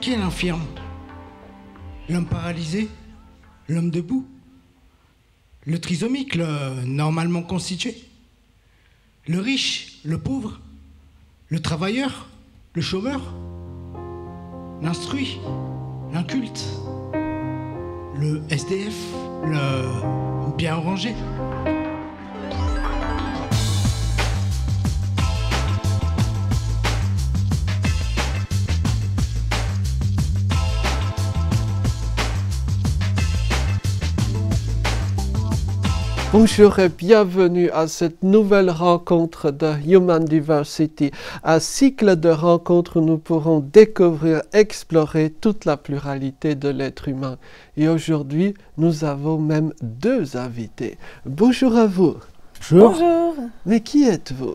Qui est l'infirme? L'homme paralysé? L'homme debout? Le trisomique, le normalement constitué? Le riche? Le pauvre? Le travailleur? Le chômeur? L'instruit? L'inculte? Le SDF? Le bien rangé? Bonjour et bienvenue à cette nouvelle rencontre de Human Diversity, un cycle de rencontres où nous pourrons découvrir, explorer toute la pluralité de l'être humain. Et aujourd'hui, nous avons même deux invités. Bonjour à vous. Bonjour. Bonjour. Mais qui êtes-vous?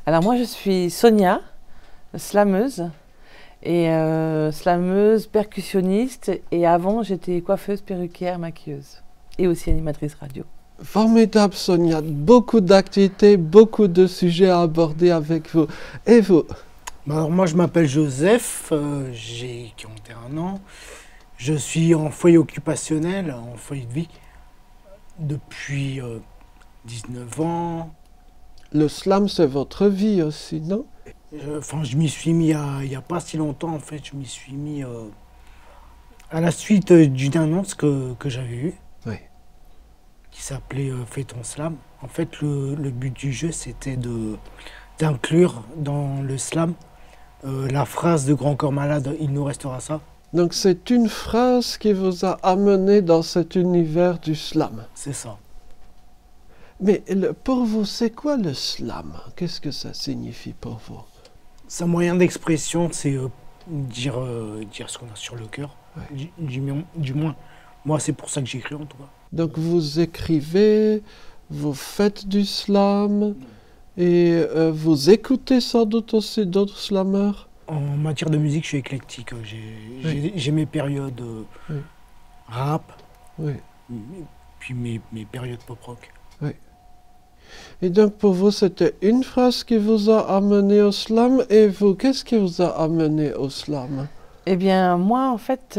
Alors moi je suis Sonia, slameuse, et slameuse, percussionniste, et avant j'étais coiffeuse, perruquière, maquilleuse, et aussi animatrice radio. Formidable Sonia, beaucoup d'activités, beaucoup de sujets à aborder avec vous. Et vous? Alors moi je m'appelle Joseph, j'ai 41 ans, je suis en foyer occupationnel, en foyer de vie, depuis 19 ans. Le slam c'est votre vie aussi, non? Enfin je m'y suis mis il n'y a pas si longtemps en fait, je m'y suis mis à la suite d'une annonce que j'avais eue. Oui. Qui s'appelait Fais ton slam. En fait, le but du jeu, c'était d'inclure dans le slam la phrase de Grand Corps Malade, il nous restera ça. Donc c'est une phrase qui vous a amené dans cet univers du slam. C'est ça. Mais pour vous, c'est quoi le slam? Qu'est-ce que ça signifie pour vous? C'est un moyen d'expression, c'est dire ce qu'on a sur le cœur. Ouais. Du moins, moi, c'est pour ça que j'écris en tout cas. Donc vous écrivez, vous faites du slam et vous écoutez sans doute aussi d'autres slammeurs? En matière de musique, je suis éclectique. J'ai mes périodes oui. rap, Oui. puis mes périodes pop-rock. Oui. Et donc pour vous, c'était une phrase qui vous a amené au slam, et vous, qu'est-ce qui vous a amené au slam? Eh bien moi en fait,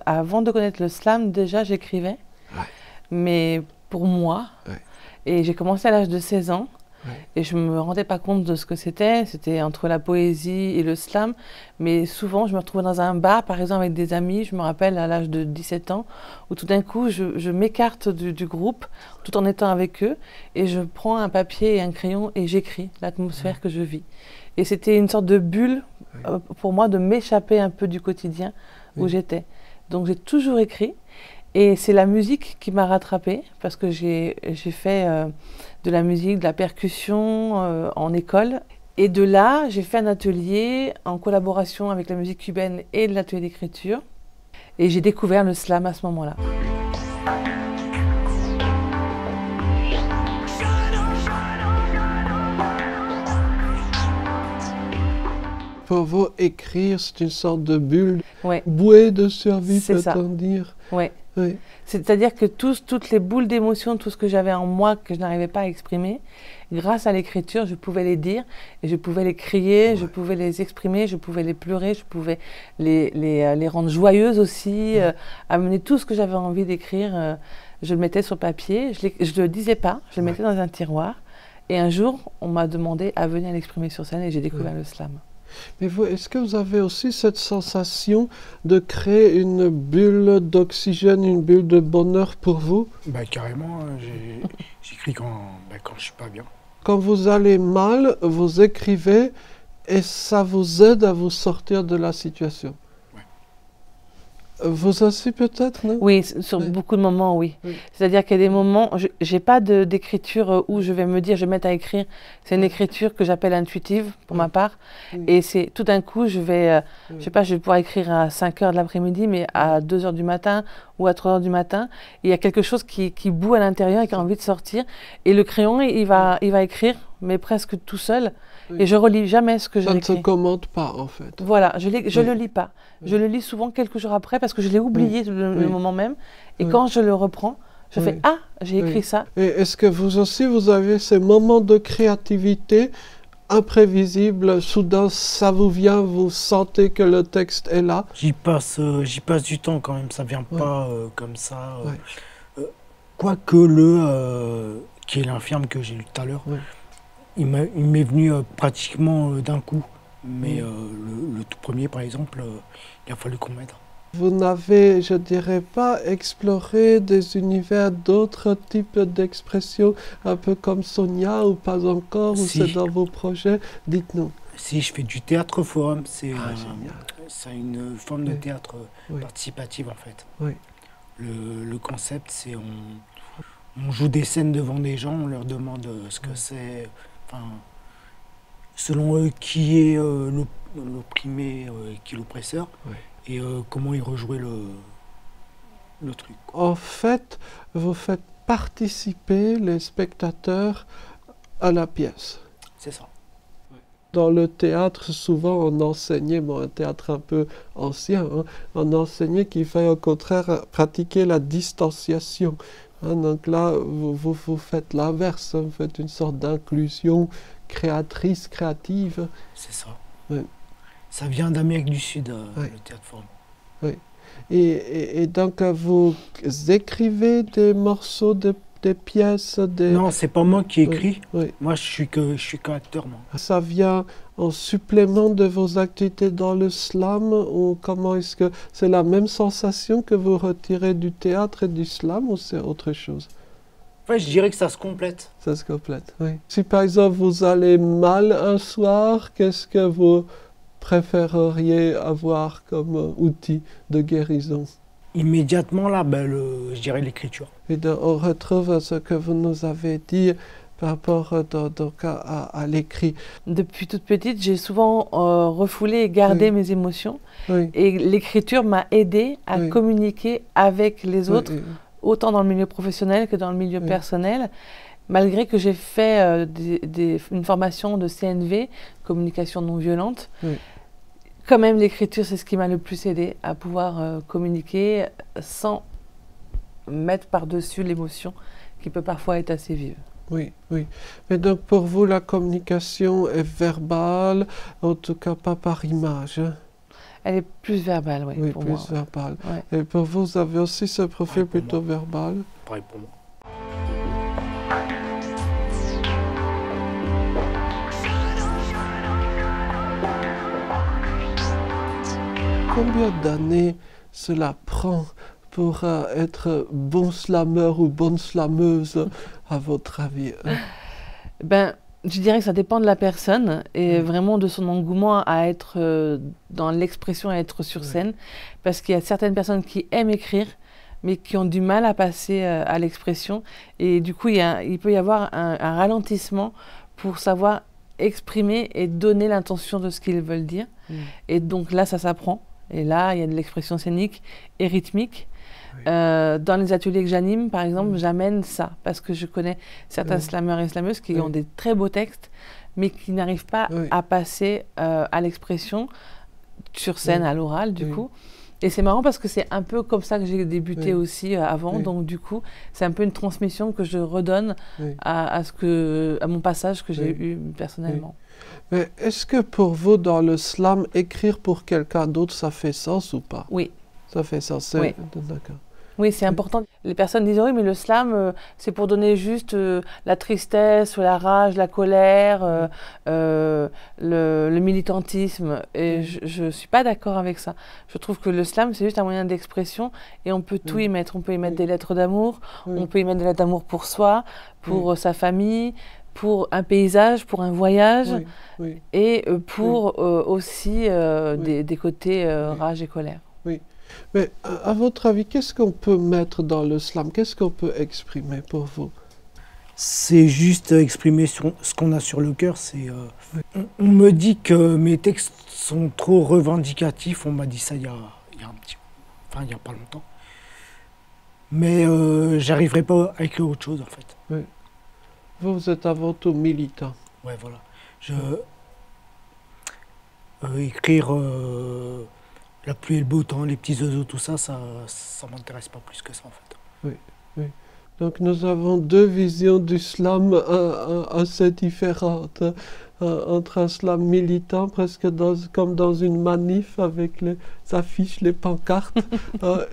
avant de connaître le slam, déjà j'écrivais, ouais. Mais pour moi, ouais. Et j'ai commencé à l'âge de 16 ans, ouais. Et je ne me rendais pas compte de ce que c'était entre la poésie et le slam, mais souvent je me retrouvais dans un bar, par exemple avec des amis, je me rappelle à l'âge de 17 ans, où tout d'un coup je m'écarte du groupe, tout en étant avec eux, et je prends un papier et un crayon et j'écris l'atmosphère que je vis. Et c'était une sorte de bulle pour moi de m'échapper un peu du quotidien où j'étais. Donc j'ai toujours écrit, et c'est la musique qui m'a rattrapée, parce que j'ai fait de la musique, de la percussion en école. Et de là, j'ai fait un atelier en collaboration avec la musique cubaine et l'atelier d'écriture. Et j'ai découvert le slam à ce moment-là. Pour vous, écrire, c'est une sorte de bulle, ouais. Bouée de survie, peut-on dire? Ouais. Oui. C'est-à-dire que toutes les boules d'émotions, tout ce que j'avais en moi que je n'arrivais pas à exprimer, grâce à l'écriture, je pouvais les dire, et je pouvais les crier, je pouvais les exprimer, je pouvais les pleurer, je pouvais les rendre joyeuses aussi, amener tout ce que j'avais envie d'écrire, je le mettais sur papier, je ne le disais pas, je le mettais dans un tiroir, et un jour, on m'a demandé à venir l'exprimer sur scène, et j'ai découvert le slam. Mais vous, est-ce que vous avez aussi cette sensation de créer une bulle d'oxygène, une bulle de bonheur pour vous? Bah, carrément, j'écris quand je suis pas bien. Quand vous allez mal, vous écrivez et ça vous aide à vous sortir de la situation. Ouais. Vous aussi peut-être, non? Oui, sur beaucoup de moments, oui. C'est-à-dire qu'il y a des moments, je n'ai pas d'écriture où je vais me dire, je vais mettre à écrire. C'est une écriture que j'appelle intuitive, pour ma part. Et c'est tout d'un coup, je vais pouvoir écrire à 5 heures de l'après-midi, mais à 2 heures du matin ou à 3 heures du matin. Il y a quelque chose qui bout à l'intérieur et qui a envie de sortir. Et le crayon, il va écrire, mais presque tout seul. Et je relis jamais ce que j'ai écrit. Ça ne se commente pas, en fait. Voilà, je le lis pas. Je le lis souvent quelques jours après parce que je l'ai oublié le moment même. Et quand je le reprends, je fais « Ah, j'ai écrit ça ». Et est-ce que vous aussi, vous avez ces moments de créativité imprévisible, soudain ça vous vient, vous sentez que le texte est là? J'y passe du temps quand même, ça vient pas comme ça. Quoique qui est l'infirme que j'ai lu tout à l'heure, il m'est venu pratiquement d'un coup. Mais le tout premier, par exemple, il a fallu qu'on m'aide. Vous n'avez, je dirais pas, exploré des univers d'autres types d'expressions, un peu comme Sonia, ou pas encore, ou c'est dans vos projets? Dites-nous. Si, je fais du théâtre forum, c'est une forme de théâtre participatif en fait. Oui. Le concept, c'est on joue des scènes devant des gens, on leur demande ce que c'est, enfin, selon eux, qui est l'opprimé et qui est l'oppresseur. Et comment ils rejouaient le truc. En fait, vous faites participer les spectateurs à la pièce. C'est ça. Dans le théâtre, souvent on enseignait, un théâtre un peu ancien, on enseignait qu'il fallait au contraire pratiquer la distanciation. Donc là, vous faites l'inverse, vous faites une sorte d'inclusion créatrice, créative. C'est ça. Ça vient d'Amérique du Sud, le théâtre forum. Oui. Et donc, vous écrivez des morceaux, des pièces Non, c'est pas moi qui écris. Moi, je suis qu'acteur. Ça vient en supplément de vos activités dans le slam, ou comment est-ce que c'est la même sensation que vous retirez du théâtre et du slam, ou c'est autre chose? Je dirais que ça se complète. Ça se complète, oui. Si par exemple vous allez mal un soir, qu'est-ce que vous préféreriez avoir comme outil de guérison? Immédiatement là, je dirais l'écriture. Et donc, on retrouve ce que vous nous avez dit par rapport à l'écrit. Depuis toute petite, j'ai souvent refoulé et gardé mes émotions. Et l'écriture m'a aidée à communiquer avec les autres, autant dans le milieu professionnel que dans le milieu personnel. Malgré que j'ai fait une formation de CNV, communication non violente, quand même l'écriture, c'est ce qui m'a le plus aidé à pouvoir communiquer sans mettre par-dessus l'émotion qui peut parfois être assez vive. Oui, oui. Mais donc pour vous, la communication est verbale, en tout cas pas par image. Elle est plus verbale, oui, pour plus moi. verbale. Et pour vous, vous avez aussi ce profil plutôt verbal? Pareil pour moi. Combien d'années cela prend pour être bon slameur ou bonne slameuse, à votre avis? Je dirais que ça dépend de la personne et vraiment de son engouement à être dans l'expression, à être sur scène. Parce qu'il y a certaines personnes qui aiment écrire, mais qui ont du mal à passer à l'expression. Et du coup, il peut y avoir un ralentissement pour savoir exprimer et donner l'intention de ce qu'ils veulent dire. Et donc là, ça s'apprend. Et là, il y a de l'expression scénique et rythmique. Dans les ateliers que j'anime, par exemple, j'amène ça, parce que je connais certains slameurs et slameuses qui ont des très beaux textes, mais qui n'arrivent pas à passer à l'expression sur scène, à l'oral, du coup. Et c'est marrant parce que c'est un peu comme ça que j'ai débuté aussi avant, donc du coup, c'est un peu une transmission que je redonne à mon passage que j'ai eu personnellement. Mais est-ce que pour vous, dans le slam, écrire pour quelqu'un d'autre, ça fait sens ou pas? Oui. Ça fait sens, d'accord. Oui, c'est important. Les personnes disent, oui, mais le slam, c'est pour donner juste la tristesse, la rage, la colère, le militantisme. Et je ne suis pas d'accord avec ça. Je trouve que le slam, c'est juste un moyen d'expression et on peut tout y mettre. On peut y mettre des lettres d'amour, on peut y mettre des lettres d'amour pour soi, pour sa famille, pour un paysage, pour un voyage, et pour aussi des côtés rage et colère. Oui. Mais à votre avis, qu'est-ce qu'on peut mettre dans le slam? Qu'est-ce qu'on peut exprimer pour vous? C'est juste exprimer ce qu'on a sur le cœur. On me dit que mes textes sont trop revendicatifs. On m'a dit ça il y a pas longtemps. Mais j'arriverai pas à écrire autre chose en fait. Oui. Vous êtes avant tout militant. Ouais, voilà. Écrire la pluie et le beau temps, les petits oiseaux, tout ça, ça m'intéresse pas plus que ça en fait. Oui, oui. Donc nous avons deux visions du slam assez différentes. entre un slam militant, presque comme dans une manif avec les affiches, les pancartes,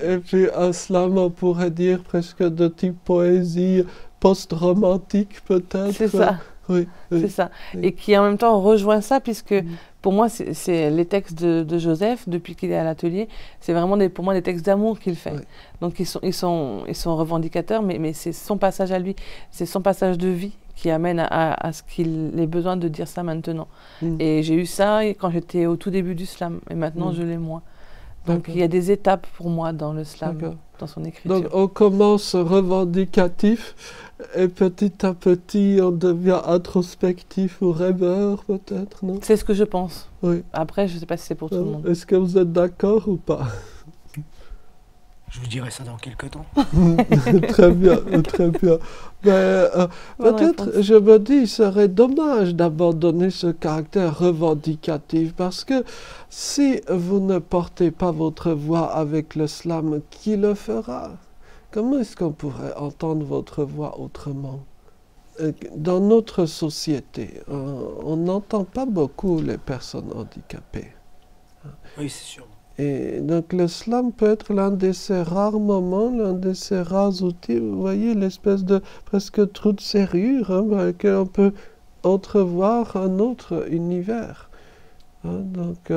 et puis un slam, on pourrait dire, presque de type poésie post-romantique peut-être. C'est ça. Oui, oui. C'est ça. Oui. Et qui en même temps rejoint ça, puisque pour moi, c'est les textes de Joseph, depuis qu'il est à l'atelier, c'est vraiment pour moi des textes d'amour qu'il fait. Oui. Donc ils sont revendicateurs, mais c'est son passage à lui, c'est son passage de vie qui amène à ce qu'il ait besoin de dire ça maintenant. Et j'ai eu ça quand j'étais au tout début du slam, et maintenant je l'ai moins. Donc il y a des étapes pour moi dans le slam, dans son écriture. Donc on commence revendicatif, et petit à petit on devient introspectif ou rêveur peut-être, non? C'est ce que je pense. Oui. Après, je ne sais pas si c'est pour tout le monde. Est-ce que vous êtes d'accord ou pas? Je vous dirai ça dans quelques temps. Très bien, très bien. Peut-être, je me dis, il serait dommage d'abandonner ce caractère revendicatif, parce que si vous ne portez pas votre voix avec le slam, qui le fera? Comment est-ce qu'on pourrait entendre votre voix autrement? Dans notre société, on n'entend pas beaucoup les personnes handicapées. Oui, c'est sûr. Et donc le slam peut être l'un de ces rares moments, l'un de ces rares outils, vous voyez, l'espèce de presque trou de serrure, dans lequel on peut entrevoir un autre univers. Donc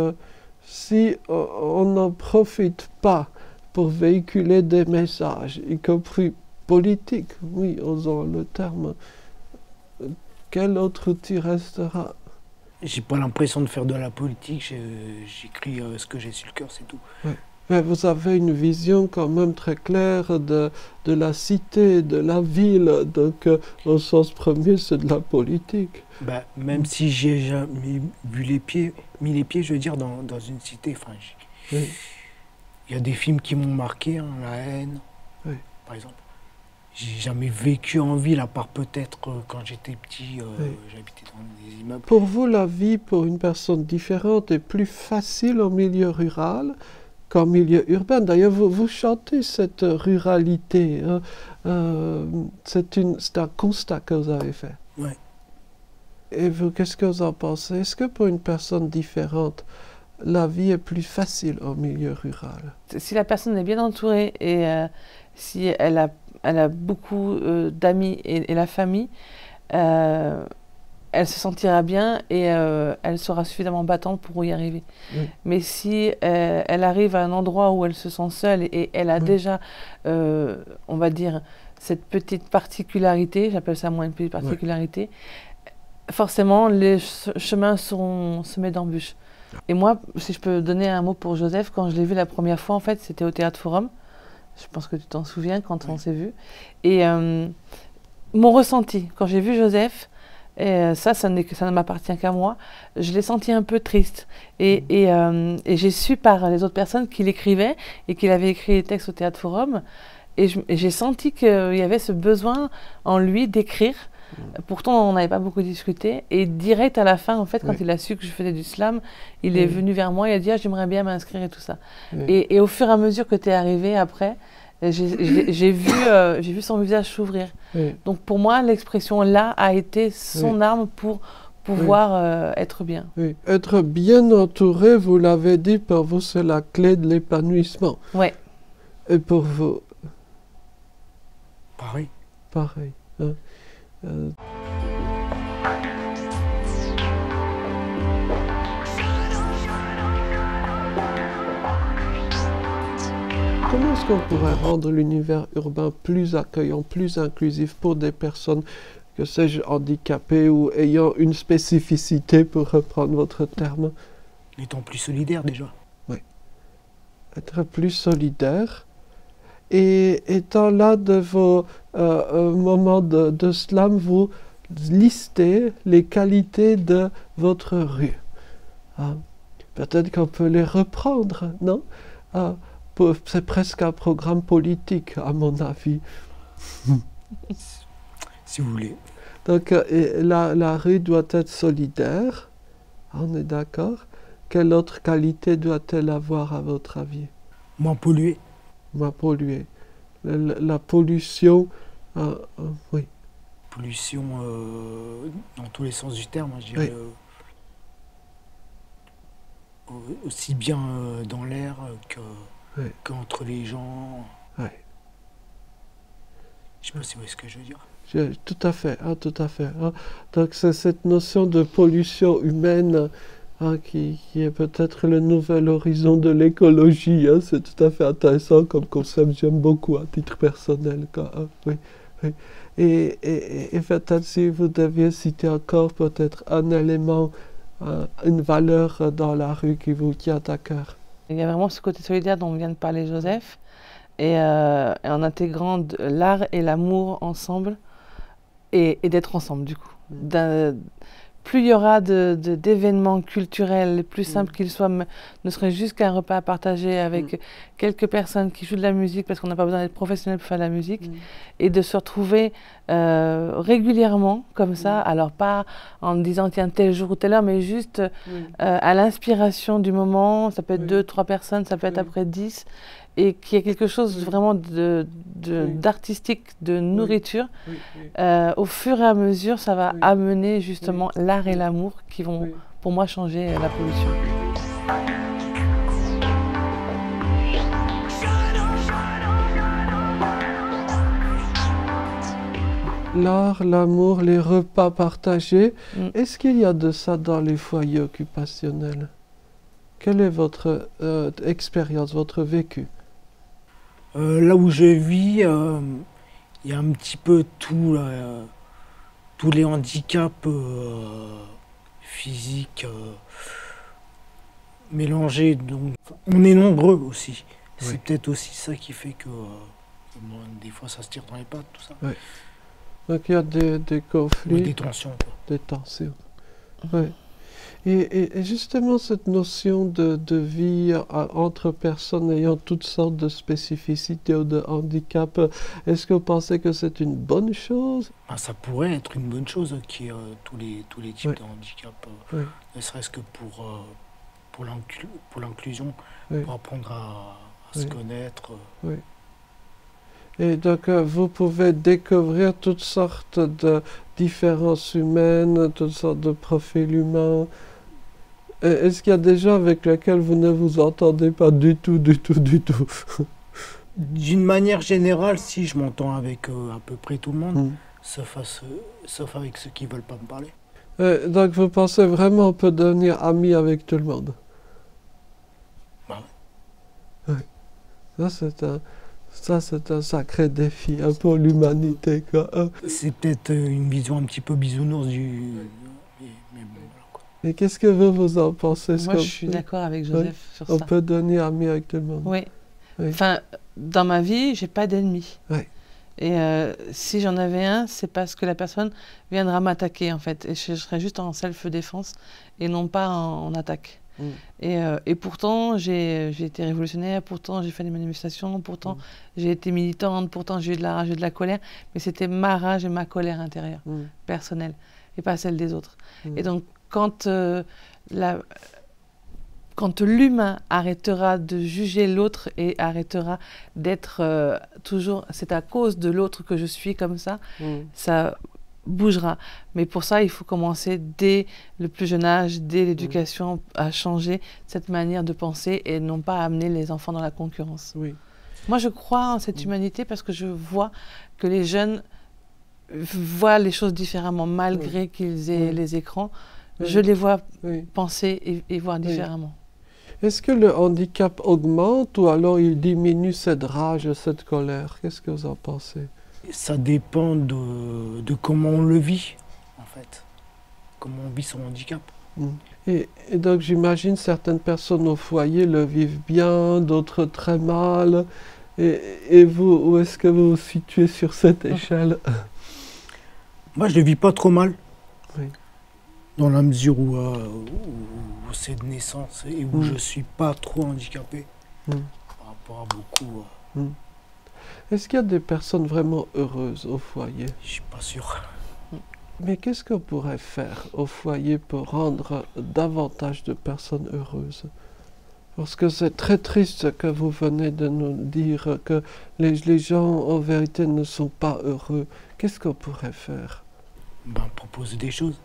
si on n'en profite pas pour véhiculer des messages, y compris politiques, oui, osons le terme, quel autre outil restera? J'ai pas l'impression de faire de la politique, j'écris ce que j'ai sur le cœur, c'est tout. Ouais. Mais vous avez une vision quand même très claire de la cité, de la ville, donc au sens premier c'est de la politique. Bah, même si j'ai jamais mis les pieds, je veux dire, dans une cité, enfin, il y a des films qui m'ont marqué, hein, La haine, par exemple. J'ai jamais vécu en ville, à part peut-être quand j'étais petit, j'habitais dans des immeubles. Pour vous, la vie pour une personne différente est plus facile en milieu rural qu'en milieu urbain. D'ailleurs, vous chantez cette ruralité. Hein. C'est un constat que vous avez fait. Oui. Et vous, qu'est-ce que vous en pensez? Est-ce que pour une personne différente, la vie est plus facile en milieu rural? Si la personne est bien entourée et si elle a beaucoup d'amis et la famille, elle se sentira bien et elle sera suffisamment battante pour y arriver. Mais si elle arrive à un endroit où elle se sent seule et elle a déjà, on va dire, cette petite particularité, j'appelle ça moi une petite particularité, forcément les chemins seront semés d'embûches. Et moi, si je peux donner un mot pour Joseph, quand je l'ai vu la première fois, en fait, c'était au Théâtre Forum. Je pense que tu t'en souviens quand on s'est vu. Et mon ressenti, quand j'ai vu Joseph, et ça ne m'appartient qu'à moi, je l'ai senti un peu triste. Et j'ai su par les autres personnes qu'il écrivait et qu'il avait écrit les textes au Théâtre Forum. Et j'ai senti qu'il y avait ce besoin en lui d'écrire. Pourtant, on n'avait pas beaucoup discuté. Et direct à la fin, en fait, quand il a su que je faisais du slam, il est venu vers moi, il a dit « Ah, j'aimerais bien m'inscrire et tout ça ». Et au fur et à mesure que tu es arrivé après, j'ai vu son visage s'ouvrir. Donc pour moi, l'expression là a été son arme pour pouvoir être bien. Être bien entouré, vous l'avez dit, pour vous, c'est la clé de l'épanouissement. Oui. Et pour vous? Pareil. Pareil. Hein. Comment est-ce qu'on pourrait rendre l'univers urbain plus accueillant, plus inclusif pour des personnes, que sais-je, handicapées ou ayant une spécificité, pour reprendre votre terme? Étant plus solidaire déjà. Oui. Être plus solidaire. Et étant là de vos moments de slam, vous listez les qualités de votre rue. Peut-être qu'on peut les reprendre, non? C'est presque un programme politique, à mon avis. Si vous voulez. Donc, la rue doit être solidaire, on est d'accord. Quelle autre qualité doit-elle avoir, à votre avis? Moins polluée. Moins polluée. La pollution, oui. Pollution dans tous les sens du terme, je dirais. aussi bien dans l'air Oui. qu'entre les gens. Oui. Je sais pas si vous voyez ce que je veux dire. Tout à fait, tout à fait. Donc c'est cette notion de pollution humaine qui est peut-être le nouvel horizon de l'écologie. C'est tout à fait intéressant comme concept, j'aime beaucoup à titre personnel. Oui, oui. Et peut-être si vous deviez citer encore peut-être un élément, une valeur dans la rue qui vous tient à cœur. Il y a vraiment ce côté solidaire dont vient de parler Joseph, et en intégrant l'art et l'amour ensemble, et d'être ensemble du coup. Plus il y aura d'événements culturels, les plus simples qu'ils soient, ne serait juste qu'un repas à partager avec quelques personnes qui jouent de la musique, parce qu'on n'a pas besoin d'être professionnel pour faire de la musique, et de se retrouver régulièrement comme ça, alors pas en disant tiens tel jour ou telle heure, mais juste à l'inspiration du moment, ça peut être 2-3 personnes, ça peut être après 10, et qu'il y ait quelque chose vraiment d'artistique, de nourriture. Au fur et à mesure, ça va amener justement l'art et l'amour qui vont, pour moi, changer la pollution. L'art, l'amour, les repas partagés, est-ce qu'il y a de ça dans les foyers occupationnels? Quelle est votre expérience, votre vécu? Là où je vis, il y a un petit peu tout, tous les handicaps physiques mélangés. Donc, on est nombreux aussi. C'est peut-être aussi ça qui fait que des fois ça se tire dans les pattes, tout ça. Donc il y a des conflits. Des tensions. Quoi. Des tensions. Et justement, cette notion de vie entre personnes ayant toutes sortes de spécificités ou de handicaps, est-ce que vous pensez que c'est une bonne chose? Ça pourrait être une bonne chose qu'il y ait tous les types de handicaps, ne serait-ce que pour l'inclusion, pour apprendre à se connaître. Et donc, vous pouvez découvrir toutes sortes de différences humaines, toutes sortes de profils humains. Est-ce qu'il y a des gens avec lesquels vous ne vous entendez pas du tout? D'une manière générale, si je m'entends avec à peu près tout le monde, sauf avec ceux qui ne veulent pas me parler. Donc vous pensez vraiment qu'on peut devenir ami avec tout le monde? Ça c'est un sacré défi pour l'humanité. C'est peut-être une vision un petit peu bisounours du... Et qu'est-ce que vous en pensez? Moi, je suis d'accord avec Joseph sur ça. On peut devenir ami avec tout le monde. Oui. Enfin, dans ma vie, j'ai pas d'ennemis. Et si j'en avais un, c'est parce que la personne viendra m'attaquer, en fait. Et je serais juste en self-défense et non pas en attaque. Et pourtant, j'ai été révolutionnaire, pourtant j'ai fait des manifestations, pourtant j'ai été militante, pourtant j'ai eu de la rage et de la colère, mais c'était ma rage et ma colère intérieure, personnelle, et pas celle des autres. Et donc, quand l'humain arrêtera de juger l'autre et arrêtera d'être toujours, c'est à cause de l'autre que je suis comme ça, ça bougera. Mais pour ça, il faut commencer dès le plus jeune âge, dès l'éducation, à changer cette manière de penser et non pas à amener les enfants dans la concurrence. Moi, je crois en cette humanité parce que je vois que les jeunes voient les choses différemment, malgré qu'ils aient les écrans. Je les vois penser et voir différemment. Est-ce que le handicap augmente ou alors il diminue cette rage, cette colère? Qu'est-ce que vous en pensez? Ça dépend de comment on le vit, en fait. Comment on vit son handicap. Et donc j'imagine certaines personnes au foyer le vivent bien, d'autres très mal. Et vous, où est-ce que vous vous situez sur cette échelle? Moi, je ne le vis pas trop mal. Dans la mesure où c'est de naissance et où je ne suis pas trop handicapé par rapport à beaucoup. Est-ce qu'il y a des personnes vraiment heureuses au foyer? Je ne suis pas sûr. Mais qu'est-ce qu'on pourrait faire au foyer pour rendre davantage de personnes heureuses? Parce que c'est très triste que vous venez de nous dire que les gens en vérité ne sont pas heureux. Qu'est-ce qu'on pourrait faire? Proposer des choses.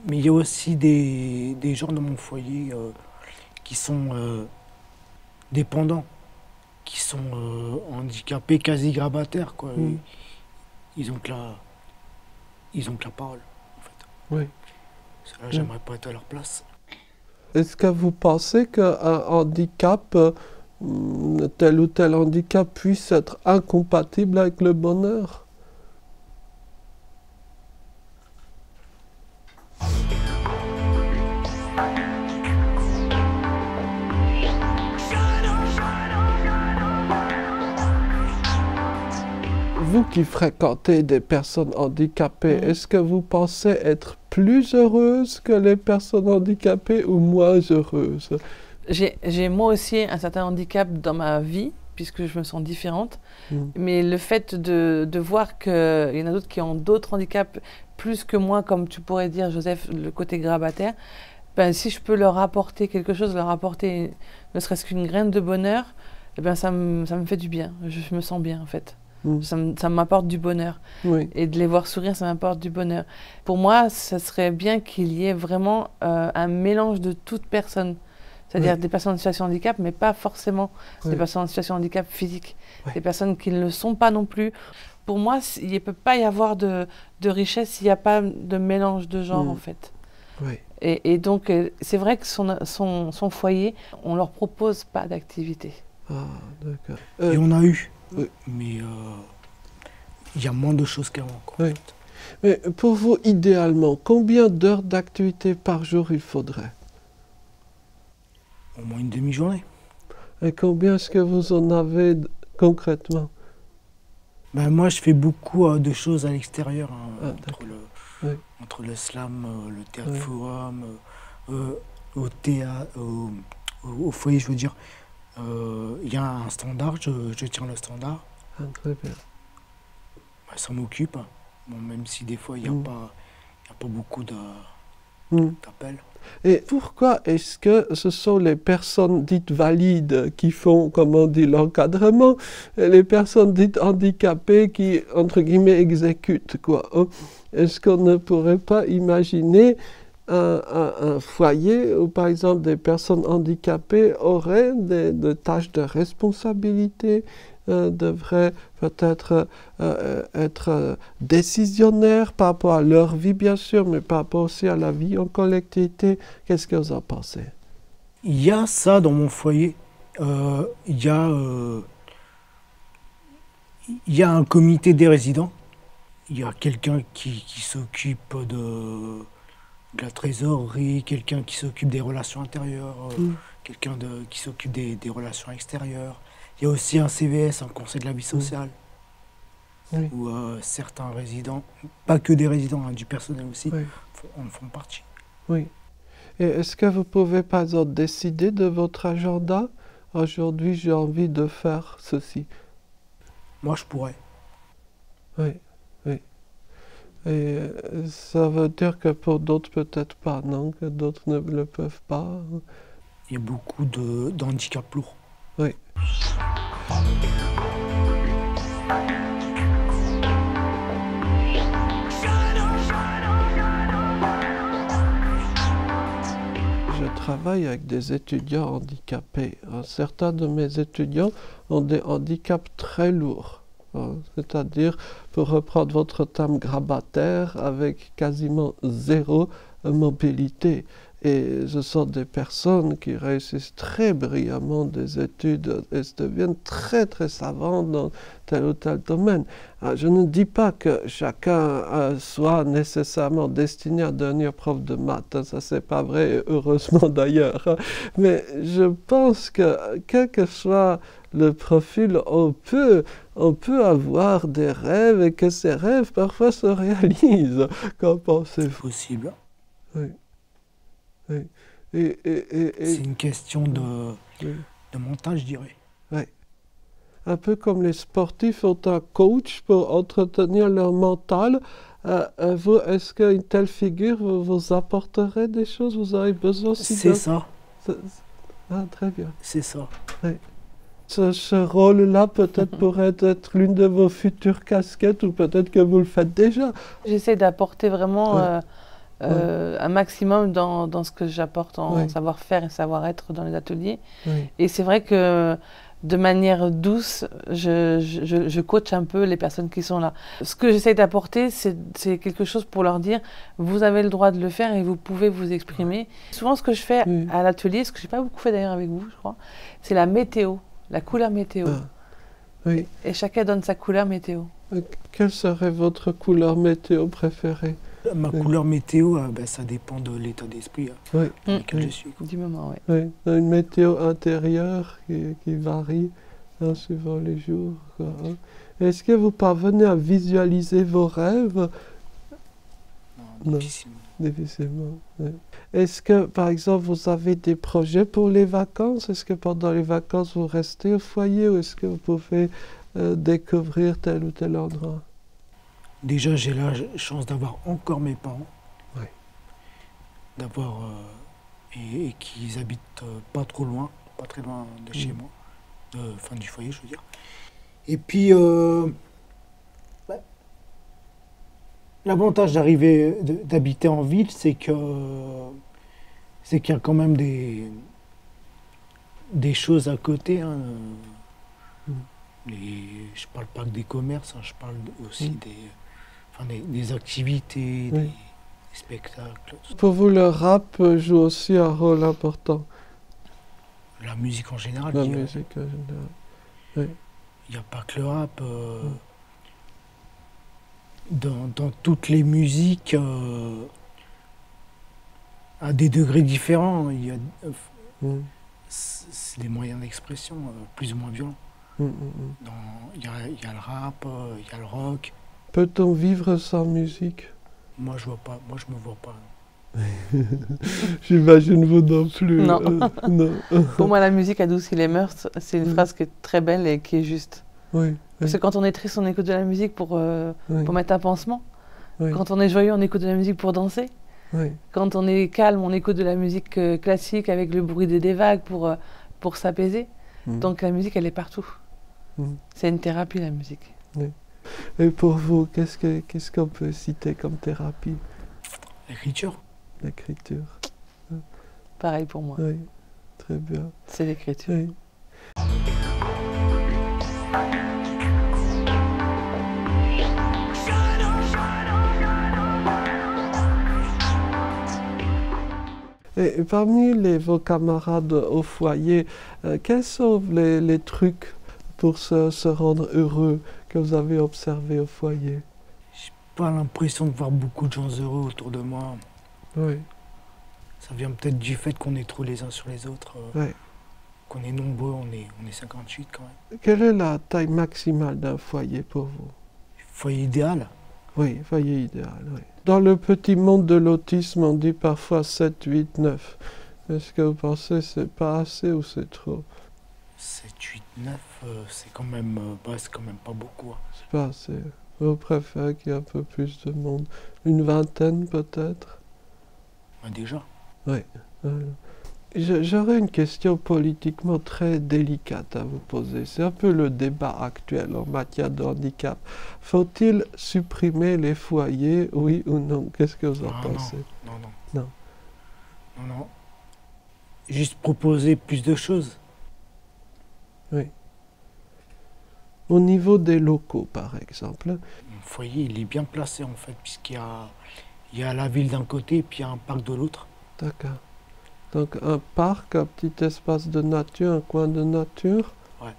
Mais il y a aussi des gens dans mon foyer qui sont dépendants, qui sont handicapés, quasi grabataires, quoi. Ils ont que la parole, en fait. Oui. Là, j'aimerais pas être à leur place. Est-ce que vous pensez qu'un handicap, tel ou tel handicap, puisse être incompatible avec le bonheur? Vous qui fréquentez des personnes handicapées, est-ce que vous pensez être plus heureuse que les personnes handicapées ou moins heureuse? J'ai moi aussi un certain handicap dans ma vie, puisque je me sens différente. Mais le fait de voir qu'il y en a d'autres qui ont d'autres handicaps plus que moi, comme tu pourrais dire, Joseph, le côté grabataire, ben, si je peux leur apporter quelque chose, leur apporter ne serait-ce qu'une graine de bonheur, eh ben, ça me fait du bien. Je me sens bien, en fait. Ça m'apporte du bonheur. Oui. Et de les voir sourire, ça m'apporte du bonheur. Pour moi, ça serait bien qu'il y ait vraiment un mélange de toutes personnes. C'est-à-dire des personnes en situation de handicap, mais pas forcément des personnes en situation de handicap physique. Des personnes qui ne le sont pas non plus. Pour moi, il ne peut pas y avoir de richesse s'il n'y a pas de mélange de genres, en fait. Oui. Et donc, c'est vrai que son foyer, on ne leur propose pas d'activité. Ah, d'accord. Et on a eu. Mais il y a moins de choses qu'avant. Oui. Mais pour vous, idéalement, combien d'heures d'activité par jour il faudrait? Au moins une demi-journée. Et combien est-ce que vous en avez concrètement? Ben, moi, je fais beaucoup de choses à l'extérieur, hein, entre le slam, le théâtre forum, au théâtre, au foyer, je veux dire. Il y a un standard, je tiens le standard. Ah, très bien. Ben, ça m'occupe, bon, même si des fois il n'y a pas beaucoup d'appels. Et pourquoi est-ce que ce sont les personnes dites valides qui font, comme on dit, l'encadrement, et les personnes dites handicapées qui, entre guillemets, exécutent, quoi? Est-ce qu'on ne pourrait pas imaginer un foyer où, par exemple, des personnes handicapées auraient des tâches de responsabilité, devraient peut-être être décisionnaires par rapport à leur vie, bien sûr, mais par rapport aussi à la vie en collectivité? Qu'est-ce que vous en pensez? Il y a ça dans mon foyer. Il y a un comité des résidents. Il y a quelqu'un qui s'occupe de la trésorerie, quelqu'un qui s'occupe des relations intérieures, quelqu'un qui s'occupe des relations extérieures. Il y a aussi un CVS, un conseil de la vie sociale, où certains résidents, pas que des résidents, hein, du personnel aussi, en font partie. Oui. Et est-ce que vous pouvez, par exemple, décider de votre agenda? Aujourd'hui, j'ai envie de faire ceci. Moi, je pourrais. Oui, oui. Et ça veut dire que pour d'autres, peut-être pas, non? Que d'autres ne le peuvent pas? Il y a beaucoup d'handicaps lourds. Oui. Je travaille avec des étudiants handicapés. Certains de mes étudiants ont des handicaps très lourds. C'est-à-dire, pour reprendre votre terme, grabataire, avec quasiment zéro mobilité. Et ce sont des personnes qui réussissent très brillamment des études et deviennent très très savantes dans tel ou tel domaine. Alors, je ne dis pas que chacun soit nécessairement destiné à devenir prof de maths, ça c'est pas vrai, heureusement d'ailleurs. Mais je pense que quel que soit le profil, on peut avoir des rêves et que ces rêves parfois se réalisent. Qu'en pensez-vous? C'est possible. Oui. Oui. C'est une question de mental, je dirais. Oui. Un peu comme les sportifs ont un coach pour entretenir leur mental. Vous, est-ce qu'une telle figure vous apporterait des choses? Vous avez besoin aussi C'est ça. Ah, très bien. C'est ça. Oui. Ce rôle-là peut-être pourrait être l'une de vos futures casquettes ou peut-être que vous le faites déjà. J'essaie d'apporter vraiment un maximum dans ce que j'apporte en Oui. savoir-faire et savoir-être dans les ateliers. Oui. Et c'est vrai que de manière douce, je coach un peu les personnes qui sont là. Ce que j'essaie d'apporter, c'est quelque chose pour leur dire, vous avez le droit de le faire et vous pouvez vous exprimer. Souvent, ce que je fais Oui. à l'atelier, ce que je n'ai pas beaucoup fait d'ailleurs avec vous, je crois, c'est la météo, la couleur météo. Ah. Oui. Et chacun donne sa couleur météo. Quelle serait votre couleur météo préférée? Ma couleur météo, ben, ça dépend de l'état d'esprit Oui. dans lequel Oui. je suis. Du moment, oui. Oui. Une météo intérieure qui varie suivant les jours, quoi, hein. Est-ce que vous parvenez à visualiser vos rêves? Non. Difficilement. Difficilement. Oui. Est-ce que, par exemple, vous avez des projets pour les vacances? Est-ce que pendant les vacances, vous restez au foyer ou est-ce que vous pouvez découvrir tel ou tel endroit? Déjà, j'ai la chance d'avoir encore mes parents. Oui. D'avoir. Et qu'ils habitent pas trop loin, pas très loin de chez moi. Enfin, du foyer, je veux dire. Et puis. Ouais. L'avantage d'habiter en ville, c'est qu'il y a quand même des choses à côté. Hein. Je parle pas que des commerces, hein, je parle aussi des activités, Oui. des spectacles. Pour vous, le rap joue aussi un rôle important. La musique en général, La je dirais. musique en général. Oui. Il n'y a pas que le rap. Dans toutes les musiques, à des degrés différents, c'est des moyens d'expression plus ou moins violents. Il y a le rap, il y a le rock. Peut-on vivre sans musique? Moi, je me vois pas. J'imagine vous non plus. Non. Non. Pour moi, la musique adoucit les mœurs. C'est une phrase qui est très belle et qui est juste. Oui. Parce que quand on est triste, on écoute de la musique pour mettre un pansement. Oui. Quand on est joyeux, on écoute de la musique pour danser. Oui. Quand on est calme, on écoute de la musique classique avec le bruit des vagues pour s'apaiser. Donc la musique, elle est partout. C'est une thérapie, la musique. Oui. Et pour vous, qu'est-ce qu'on peut citer comme thérapie? L'écriture. L'écriture. Pareil pour moi. Oui, très bien. C'est l'écriture. Oui. Et parmi vos camarades au foyer, quels sont les trucs pour se rendre heureux que vous avez observés au foyer? J'ai pas l'impression de voir beaucoup de gens heureux autour de moi. Oui. Ça vient peut-être du fait qu'on est trop les uns sur les autres. Oui. Qu'on est nombreux, on est 58 quand même. Quelle est la taille maximale d'un foyer pour vous? Foyer idéal? Oui, foyer idéal, oui. Dans le petit monde de l'autisme, on dit parfois 7, 8, 9. Est-ce que vous pensez que c'est pas assez ou c'est trop? 7, 8, 9, c'est quand même pas beaucoup. Hein. C'est pas assez. Vous préférez qu'il y ait un peu plus de monde? Une vingtaine peut-être? Déjà. Oui. J'aurais une question politiquement très délicate à vous poser. C'est un peu le débat actuel en matière de handicap. Faut-il supprimer les foyers, oui ou non? Qu'est-ce que vous en pensez? Non. Juste proposer plus de choses. Oui. Au niveau des locaux, par exemple. Mon foyer, il est bien placé en fait, puisqu'il y a la ville d'un côté et puis il y a un parc de l'autre. D'accord. Donc un parc, un petit espace de nature, un coin de nature. Ouais.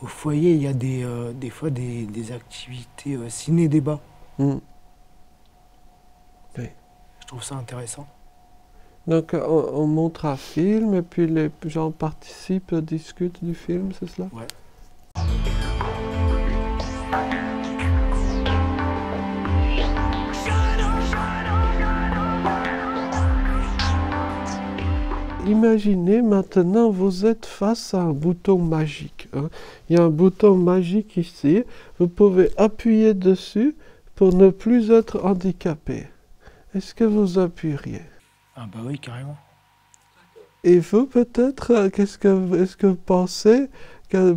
Au foyer, il y a des fois des activités ciné-débat. Oui. Je trouve ça intéressant. Donc on montre un film et puis les gens participent, discutent du film, c'est cela? Ouais. Imaginez maintenant, vous êtes face à un bouton magique. Hein. Il y a un bouton magique ici. Vous pouvez appuyer dessus pour ne plus être handicapé. Est-ce que vous appuieriez? Ah bah oui, carrément. Et vous peut-être, est-ce que vous pensez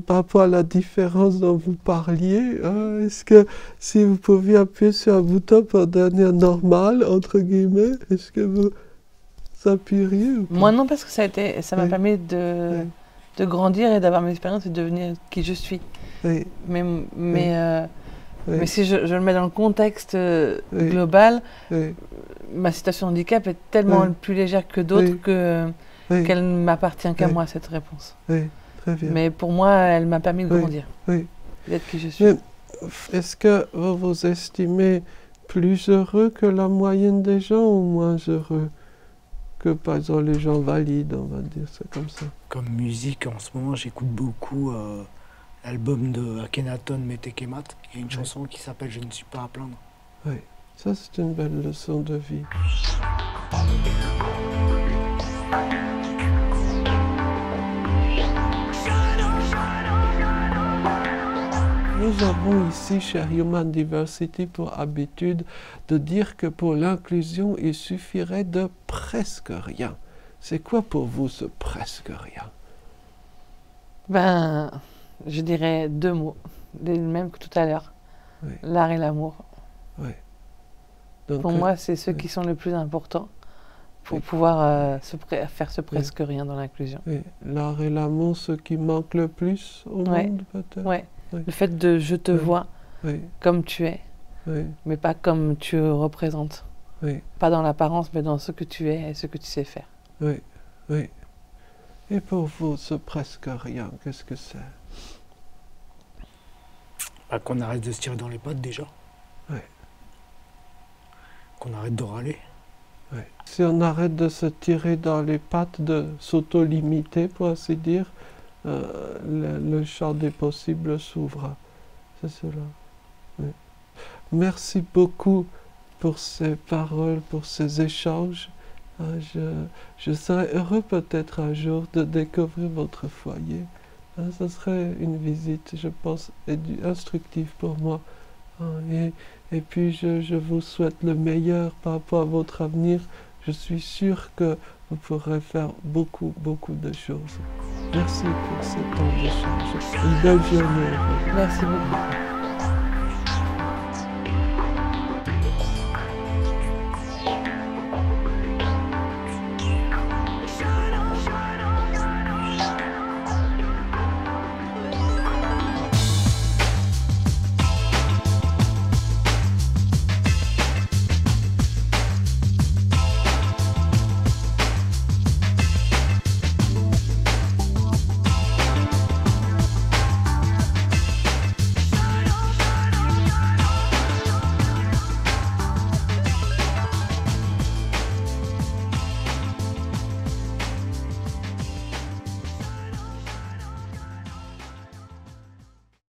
par rapport à la différence dont vous parliez, hein, est-ce que si vous pouviez appuyer sur un bouton pour devenir normal, entre guillemets, est-ce que vous appuieriez ou pas? Moi non, parce que ça m'a permis de grandir et d'avoir mes expériences et de devenir qui je suis. Oui. Mais si je le mets dans le contexte global, ma situation de handicap est tellement plus légère que d'autres qu'elle ne m'appartient qu'à moi, cette réponse. Oui, très bien. Mais pour moi, elle m'a permis de grandir, d'être qui je suis. Est-ce que vous vous estimez plus heureux que la moyenne des gens ou moins heureux que, par exemple, les gens valides, on va dire ça comme ça? Comme musique, en ce moment, j'écoute beaucoup l'album de Akhenaton, Metekemat. Il y a une chanson qui s'appelle « Je ne suis pas à plaindre ». Oui, ça c'est une belle leçon de vie. Nous avons ici, chez Human Diversity, pour habitude de dire que pour l'inclusion, il suffirait de presque rien. C'est quoi pour vous ce presque rien? Ben, je dirais 2 mots, les mêmes que tout à l'heure. Oui. L'art et l'amour. Oui. Donc, pour moi, c'est ceux qui sont les plus importants pour pouvoir faire ce presque rien dans l'inclusion. Oui. L'art et l'amour, ce qui manque le plus au monde, peut-être? Oui. Le fait de je te vois comme tu es, mais pas comme tu représentes. Pas dans l'apparence, mais dans ce que tu es et ce que tu sais faire. Oui, oui. Et pour vous, ce presque rien, qu'est-ce que c'est? Bah, qu'on arrête de se tirer dans les pattes déjà. Oui. Qu'on arrête de râler. Oui. Si on arrête de se tirer dans les pattes, de s'auto-limiter, pour ainsi dire, le champ des possibles s'ouvre. C'est cela. Oui. Merci beaucoup pour ces paroles, pour ces échanges. Je serais heureux peut-être un jour de découvrir votre foyer. Ce serait une visite, je pense, instructive pour moi. Et puis je vous souhaite le meilleur par rapport à votre avenir. Je suis sûr que vous pourrez faire beaucoup, beaucoup de choses. Merci pour ce temps d'échange. Une belle journée. Merci beaucoup.